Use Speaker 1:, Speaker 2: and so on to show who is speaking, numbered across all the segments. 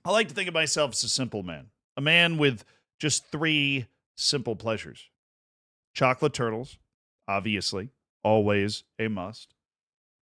Speaker 1: I like to think of myself as a simple man, a man with just three simple pleasures. Chocolate turtles, obviously, always a must.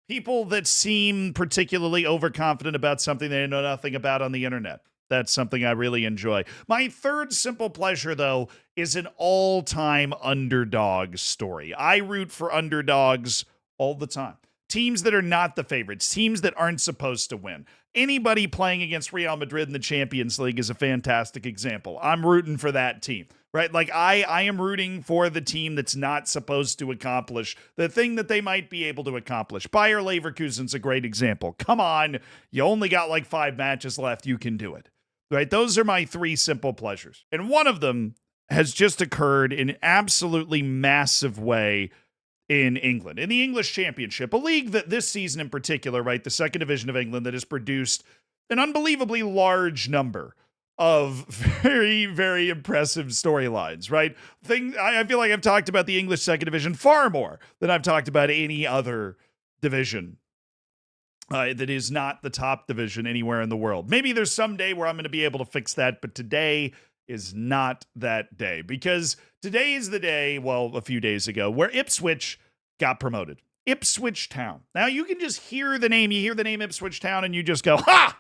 Speaker 1: People that seem particularly overconfident about something they know nothing about on the internet. That's something I really enjoy. My third simple pleasure, though, is an all time underdog story. I root for underdogs all the time. Teams that are not the favorites, teams that aren't supposed to win. Anybody playing against Real Madrid in the Champions League is a fantastic example. I'm rooting for that team, right? Like I am rooting for the team that's not supposed to accomplish the thing that they might be able to accomplish. Bayer Leverkusen's a great example. Come on, you only got like 5 matches left. You can do it, right? Those are my three simple pleasures. And one of them has just occurred in an absolutely massive way in England, in the English Championship, a league that this season in particular, right, the second division of England, that has produced an unbelievably large number of very, very impressive storylines, right? I feel like I've talked about the English second division far more than I've talked about any other division that is not the top division anywhere in the world. Maybe there's some day where I'm going to be able to fix that, but today is not that day, because today is the day, well, a few days ago, where Ipswich got promoted. Ipswich Town. Now, you can just hear the name. You hear the name Ipswich Town and you just go, ha!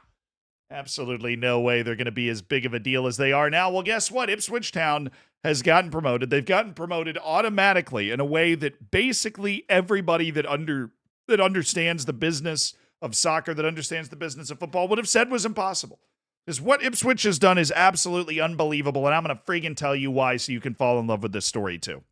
Speaker 1: Absolutely no way they're going to be as big of a deal as they are now. Well, guess what? Ipswich Town has gotten promoted. They've gotten promoted automatically in a way that basically everybody that understands the business of soccer, that understands the business of football, would have said was impossible. Because what Ipswich has done is absolutely unbelievable, and I'm going to friggin' tell you why so you can fall in love with this story too.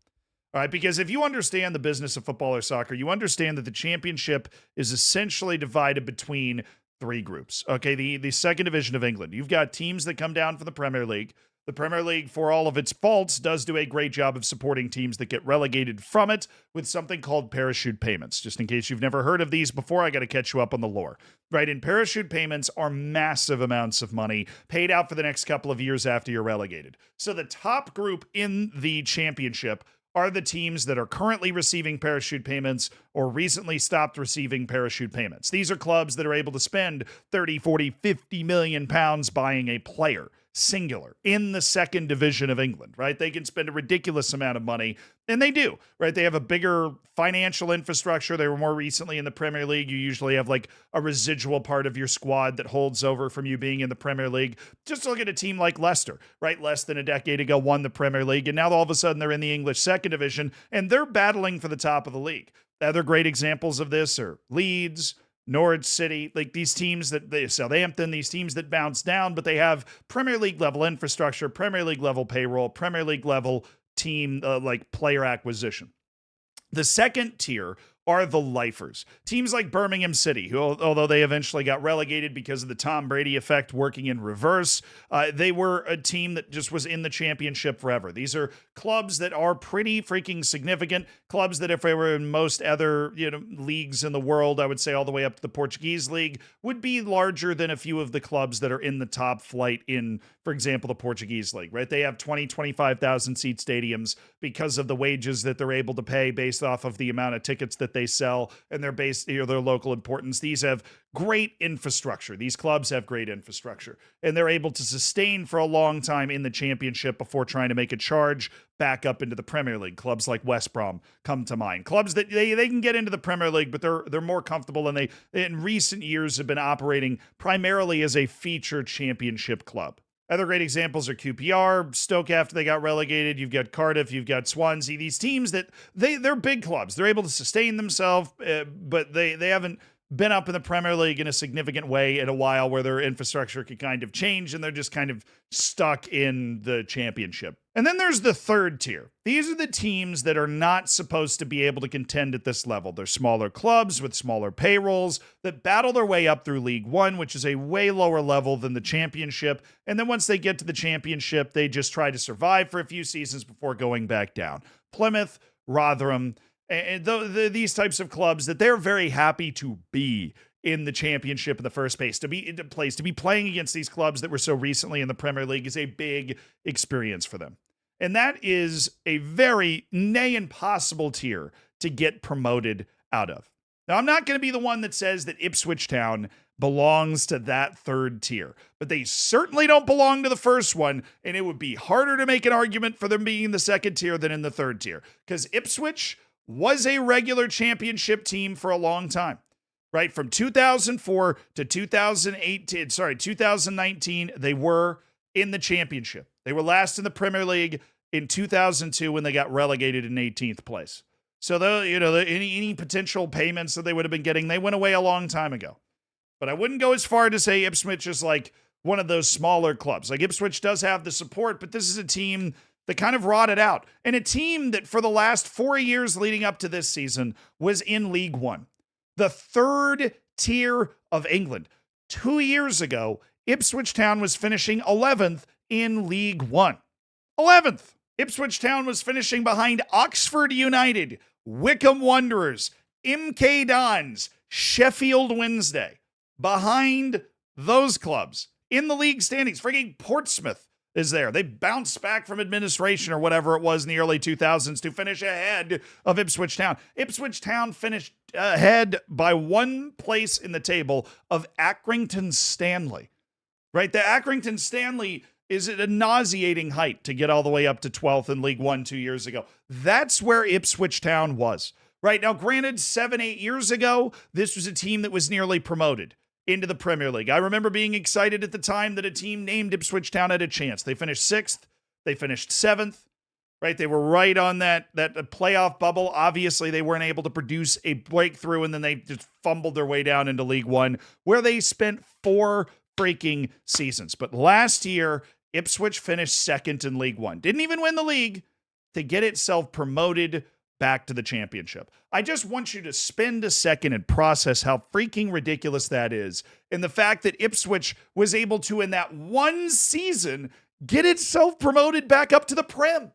Speaker 1: All right, because if you understand the business of football or soccer, you understand that the championship is essentially divided between three groups. Okay, the second division of England. You've got teams that come down from the Premier League. The Premier League, for all of its faults, does do a great job of supporting teams that get relegated from it with something called parachute payments. Just in case you've never heard of these before, I got to catch you up on the lore. Right, and parachute payments are massive amounts of money paid out for the next couple of years after you're relegated. So the top group in the championship are the teams that are currently receiving parachute payments or recently stopped receiving parachute payments. These are clubs that are able to spend 30, 40, 50 million pounds buying a player, singular, in the second division of England, right? They can spend a ridiculous amount of money, and they do, right? They have a bigger financial infrastructure. They were more recently in the Premier League. You usually have like a residual part of your squad that holds over from you being in the Premier League. Just look at a team like Leicester, right? Less than a decade ago won the Premier League, and now all of a sudden they're in the English second division, and they're battling for the top of the league. Other great examples of this are Leeds, Norwich City, like these teams Southampton, these teams that bounce down, but they have Premier League level infrastructure, Premier League level payroll, Premier League level team like player acquisition. The second tier are the lifers. Teams like Birmingham City, who, although they eventually got relegated because of the Tom Brady effect working in reverse, they were a team that just was in the championship forever. These are clubs that are pretty freaking significant, clubs that if they were in most other leagues in the world, I would say all the way up to the Portuguese league, would be larger than a few of the clubs that are in the top flight in, for example, the Portuguese league, right? They have 20, 25,000 seat stadiums because of the wages that they're able to pay based off of the amount of tickets that they sell and their local importance. These have great infrastructure. These clubs have great infrastructure, and they're able to sustain for a long time in the championship before trying to make a charge back up into the Premier League. Clubs like West Brom come to mind. Clubs that they can get into the Premier League, but they're more comfortable, and they in recent years have been operating primarily as a featured championship club. Other great examples are QPR, Stoke after they got relegated. You've got Cardiff, you've got Swansea. These teams that they're big clubs. They're able to sustain themselves, but they haven't been up in the Premier League in a significant way in a while, where their infrastructure could kind of change and they're just kind of stuck in the championship. And then there's the third tier. These are the teams that are not supposed to be able to contend at this level. They're smaller clubs with smaller payrolls that battle their way up through League One, which is a way lower level than the championship. And then once they get to the championship, they just try to survive for a few seasons before going back down. Plymouth, Rotherham, and these types of clubs that they're very happy to be in the championship in the first place. To be playing against these clubs that were so recently in the Premier League is a big experience for them. And that is a very impossible tier to get promoted out of. Now, I'm not going to be the one that says that Ipswich Town belongs to that third tier. But they certainly don't belong to the first one, and it would be harder to make an argument for them being in the second tier than in the third tier, because Ipswich was a regular championship team for a long time. Right, from 2004 to 2019, they were in the championship. They were last in the Premier League in 2002 when they got relegated in 18th place. So any potential payments that they would have been getting, they went away a long time ago. But I wouldn't go as far to say Ipswich is like one of those smaller clubs. Like, Ipswich does have the support, but this is a team that kind of rotted out, and a team that for the last 4 years leading up to this season was in League One, the third tier of England. 2 years ago, Ipswich Town was finishing 11th in League One. 11th. Ipswich Town was finishing behind Oxford United, Wycombe Wanderers, MK Dons, Sheffield Wednesday. Behind those clubs in the league standings. Frigging Portsmouth is there. They bounced back from administration or whatever it was in the early 2000s to finish ahead of Ipswich Town. Ipswich Town finished ahead by 1 place in the table of Accrington Stanley. Right? The Accrington Stanley is at a nauseating height to get all the way up to 12th in League One 2 years ago. That's where Ipswich Town was. Right? Now, granted, 7-8 years ago, this was a team that was nearly promoted into the Premier League. I remember being excited at the time that a team named Ipswich Town had a chance. They finished 6th. They finished 7th. Right? They were right on that playoff bubble. Obviously, they weren't able to produce a breakthrough, and then they just fumbled their way down into League One, where they spent 4 freaking seasons. But last year, Ipswich finished 2nd in League One. Didn't even win the league to get itself promoted back to the championship. I just want you to spend a second and process how freaking ridiculous that is. And the fact that Ipswich was able to, in that one season, get itself promoted back up to the Prem.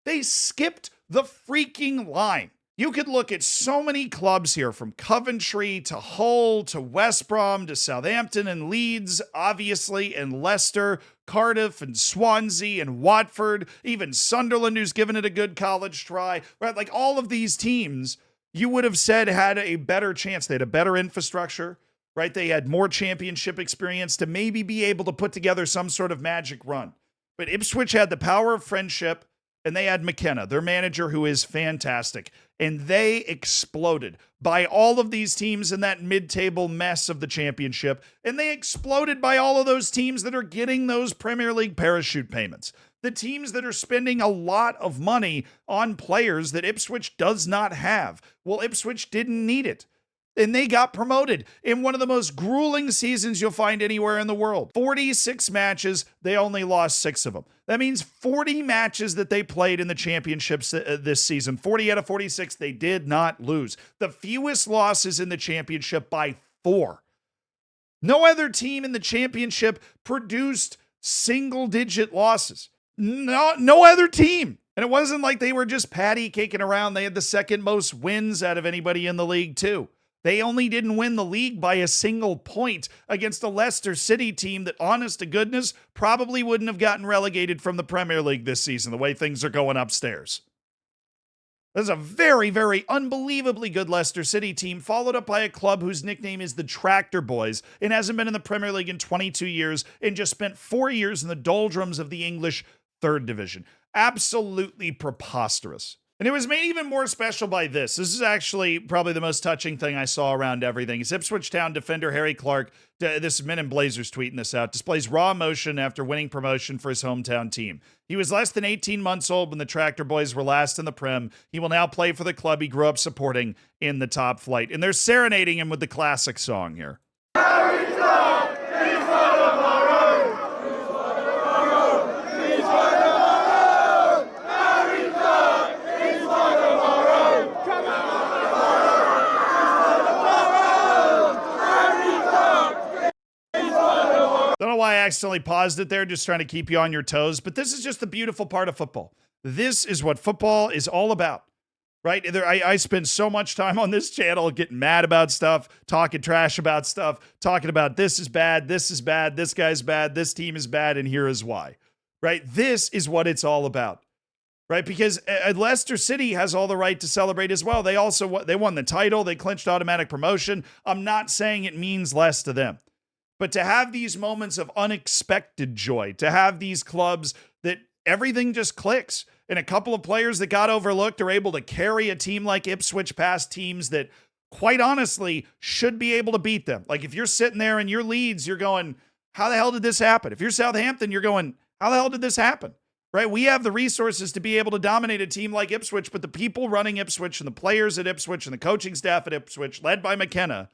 Speaker 1: They skipped the freaking line. You could look at so many clubs here, from Coventry to Hull to West Brom to Southampton and Leeds, obviously, and Leicester, Cardiff and Swansea and Watford, even Sunderland, who's given it a good college try, right? Like, all of these teams, you would have said had a better chance. They had a better infrastructure, right? They had more championship experience to maybe be able to put together some sort of magic run. But Ipswich had the power of friendship, and they had McKenna, their manager, who is fantastic. And they exploded by all of these teams in that mid-table mess of the championship. And they exploded by all of those teams that are getting those Premier League parachute payments. The teams that are spending a lot of money on players that Ipswich does not have. Well, Ipswich didn't need it. And they got promoted in one of the most grueling seasons you'll find anywhere in the world. 46 matches, they only lost 6 of them. That means 40 matches that they played in the championships this season. 40 out of 46, they did not lose. The fewest losses in the championship by 4. No other team in the championship produced single-digit losses. No other team. And it wasn't like they were just patty caking around. They had the second most wins out of anybody in the league, too. They only didn't win the league by a single point against a Leicester City team that, honest to goodness, probably wouldn't have gotten relegated from the Premier League this season, the way things are going upstairs. There's a very, very unbelievably good Leicester City team, followed up by a club whose nickname is the Tractor Boys and hasn't been in the Premier League in 22 years and just spent 4 years in the doldrums of the English third division. Absolutely preposterous. And it was made even more special by this. This is actually probably the most touching thing I saw around everything. It's Ipswich Town defender Harry Clark, this is Men in Blazers tweeting this out, displays raw emotion after winning promotion for his hometown team. He was less than 18 months old when the Tractor Boys were last in the Prem. He will now play for the club he grew up supporting in the top flight. And they're serenading him with the classic song here.
Speaker 2: Harry Clark is one of our own. He's one of our own. He's one of our own. Harry Clark is one of our own. Come on. Harry Clark is one of our own.
Speaker 1: Don't know why I accidentally paused it there, just trying to keep you on your toes, but this is just the beautiful part of football. This is what football is all about. Right? I spend so much time on this channel getting mad about stuff, talking trash about stuff, talking about this is bad, this guy's bad, this team is bad, and here is why. Right? This is what it's all about. right? Because Leicester City has all the right to celebrate as well. They won the title. They clinched automatic promotion. I'm not saying it means less to them. But to have these moments of unexpected joy, to have these clubs that everything just clicks, and a couple of players that got overlooked are able to carry a team like Ipswich past teams that, quite honestly, should be able to beat them. Like if you're sitting there and you're Leeds, you're going, how the hell did this happen? If you're Southampton, you're going, how the hell did this happen? Right? We have the resources to be able to dominate a team like Ipswich, but the people running Ipswich and the players at Ipswich and the coaching staff at Ipswich, led by McKenna,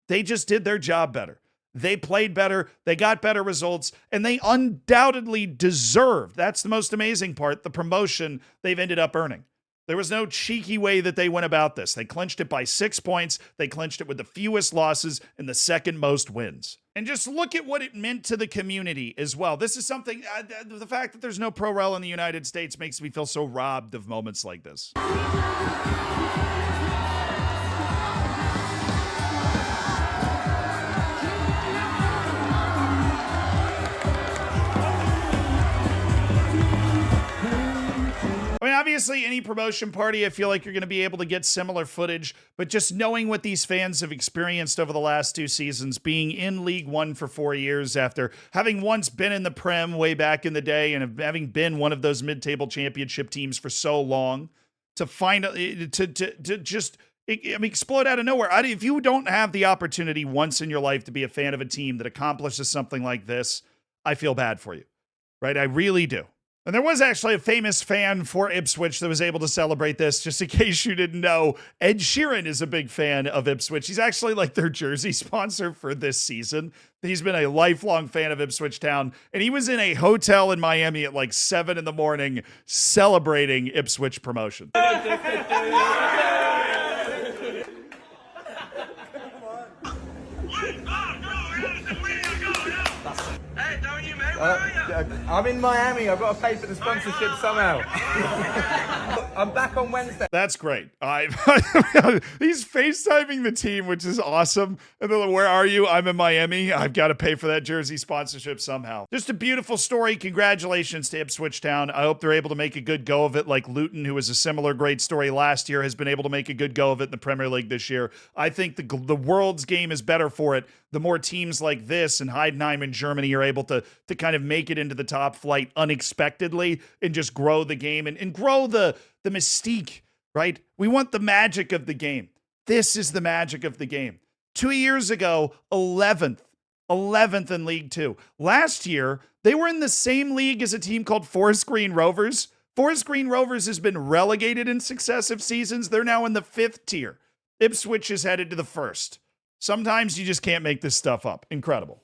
Speaker 1: they just did their job better. They played better, they got better results, and they undoubtedly deserved, that's the most amazing part, the promotion they've ended up earning. There was no cheeky way that they went about this. They clinched it by 6 points. They clinched it with the fewest losses and the second most wins. And just look at what it meant to the community as well. This is something, the fact that there's no pro rel in the United States makes me feel so robbed of moments like this. I mean, obviously, any promotion party, I feel like you're going to be able to get similar footage, but just knowing what these fans have experienced over the last 2 seasons, being in League One for 4 years after having once been in the Prem way back in the day and having been one of those mid-table championship teams for so long, to find to just explode out of nowhere. If you don't have the opportunity once in your life to be a fan of a team that accomplishes something like this, I feel bad for you, right? I really do. And there was actually a famous fan for Ipswich that was able to celebrate this. Just in case you didn't know, Ed Sheeran is a big fan of Ipswich. He's actually like their jersey sponsor for this season. He's been a lifelong fan of Ipswich Town. And he was in a hotel in Miami at like 7 a.m. celebrating Ipswich promotion.
Speaker 3: I'm in Miami. I've got to pay for the sponsorship somehow. I'm back on Wednesday.
Speaker 1: That's great. He's FaceTiming the team, which is awesome. And they're like, where are you? I'm in Miami. I've got to pay for that jersey sponsorship somehow. Just a beautiful story. Congratulations to Ipswich Town. I hope they're able to make a good go of it, like Luton, who was a similar great story last year, has been able to make a good go of it in the Premier League this year. I think the world's game is better for it. The more teams like this and Heidenheim in Germany are able to kind of make it into the top flight unexpectedly and just grow the game and grow the mystique, right? We want the magic of the game. This is the magic of the game. 2 years ago, 11th in League Two. Last year, they were in the same league as a team called Forest Green Rovers. Forest Green Rovers has been relegated in successive seasons. They're now in the 5th tier. Ipswich is headed to the 1st. Sometimes you just can't make this stuff up. Incredible.